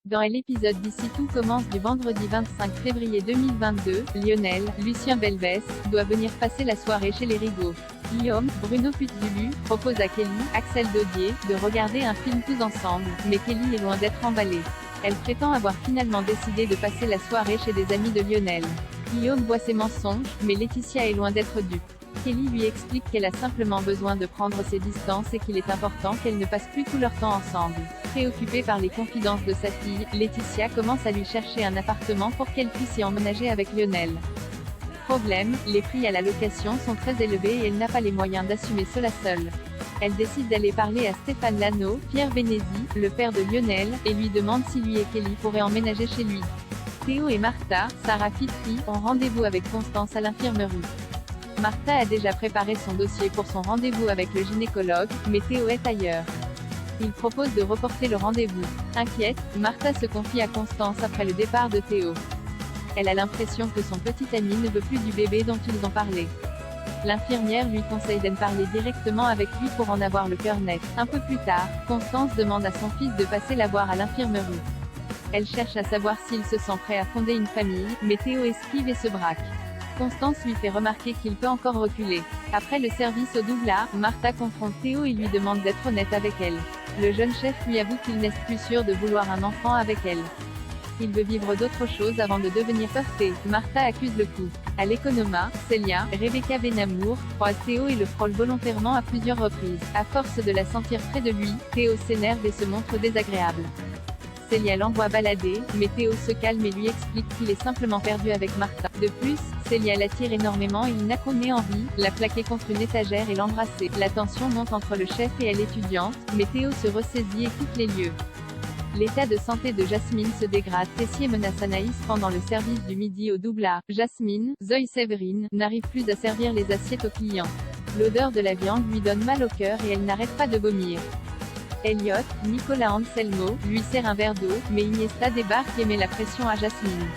Dans l'épisode d'ici tout commence du vendredi 25 février 2022, Lionel, Lucien Belbès, doit venir passer la soirée chez les Rigaud. Guillaume, Bruno Putzulu, propose à Kelly, Axel Dodier, de regarder un film tous ensemble, mais Kelly est loin d'être emballée. Elle prétend avoir finalement décidé de passer la soirée chez des amis de Lionel. Guillaume voit ses mensonges, mais Laetitia est loin d'être dupe. Kelly lui explique qu'elle a simplement besoin de prendre ses distances et qu'il est important qu'elle ne passe plus tout leur temps ensemble. Préoccupée par les confidences de sa fille, Laetitia commence à lui chercher un appartement pour qu'elle puisse y emménager avec Lionel. Problème, les prix à la location sont très élevés et elle n'a pas les moyens d'assumer cela seule. Elle décide d'aller parler à Stéphane Lano, Pierre Bénézy, le père de Lionel, et lui demande si lui et Kelly pourraient emménager chez lui. Théo et Martha, Sarah Fitri, ont rendez-vous avec Constance à l'infirmerie. Martha a déjà préparé son dossier pour son rendez-vous avec le gynécologue, mais Théo est ailleurs. Il propose de reporter le rendez-vous. Inquiète, Martha se confie à Constance après le départ de Théo. Elle a l'impression que son petit ami ne veut plus du bébé dont ils ont parlé. L'infirmière lui conseille d'en parler directement avec lui pour en avoir le cœur net. Un peu plus tard, Constance demande à son fils de passer la voir à l'infirmerie. Elle cherche à savoir s'il se sent prêt à fonder une famille, mais Théo esquive et se braque. Constance lui fait remarquer qu'il peut encore reculer. Après le service au doublard, Martha confronte Théo et lui demande d'être honnête avec elle. Le jeune chef lui avoue qu'il n'est plus sûr de vouloir un enfant avec elle. Il veut vivre d'autres choses avant de devenir heurté. Martha accuse le coup. À l'économa, Célia, Rebecca Benamour, croise Théo et le frôle volontairement à plusieurs reprises. À force de la sentir près de lui, Théo s'énerve et se montre désagréable. Célia l'envoie balader, mais Théo se calme et lui explique qu'il est simplement perdu avec Martha. De plus, Célia l'attire énormément et il n'a qu'en envie, la plaquer contre une étagère et l'embrasser. La tension monte entre le chef et elle étudiante, mais Théo se ressaisit et quitte les lieux. L'état de santé de Jasmine se dégrade. Tessier menace Anaïs pendant le service du midi au doublard. Jasmine, Zoé Séverine, n'arrive plus à servir les assiettes aux clients. L'odeur de la viande lui donne mal au cœur et elle n'arrête pas de vomir. Elliot, Nicolas Anselmo, lui sert un verre d'eau, mais Iniesta débarque et met la pression à Jasmine.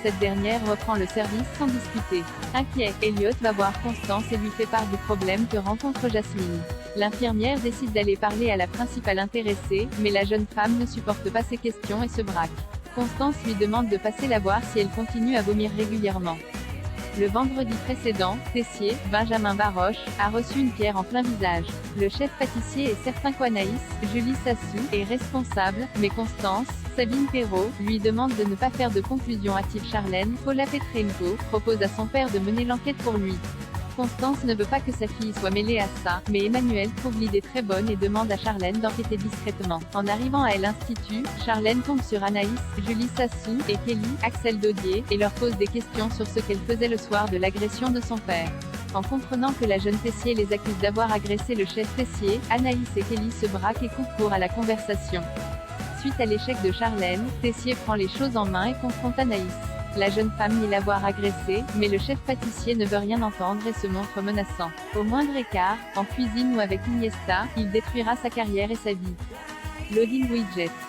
Cette dernière reprend le service sans discuter. Inquiet, Elliot va voir Constance et lui fait part du problème que rencontre Jasmine. L'infirmière décide d'aller parler à la principale intéressée, mais la jeune femme ne supporte pas ces questions et se braque. Constance lui demande de passer la voir si elle continue à vomir régulièrement. Le vendredi précédent, Tessier, Benjamin Baroche, a reçu une pierre en plein visage. Le chef pâtissier est certain qu'Anaïs, Julie Sassou, est responsable, mais Constance, Sabine Perrault, lui demande de ne pas faire de conclusion hâtive. Charlène, Paula Petrenko, propose à son père de mener l'enquête pour lui. Constance ne veut pas que sa fille soit mêlée à ça, mais Emmanuel trouve l'idée très bonne et demande à Charlène d'enquêter discrètement. En arrivant à l'Institut, Charlène tombe sur Anaïs, Julie Sassou, et Kelly, Axel Dodier, et leur pose des questions sur ce qu'elle faisait le soir de l'agression de son père. En comprenant que la jeune Tessier les accuse d'avoir agressé le chef Tessier, Anaïs et Kelly se braquent et coupent court à la conversation. Suite à l'échec de Charlène, Tessier prend les choses en main et confronte Anaïs. La jeune femme nie l'avoir agressée, mais le chef pâtissier ne veut rien entendre et se montre menaçant. Au moindre écart, en cuisine ou avec Iniesta, il détruira sa carrière et sa vie. Loading widget.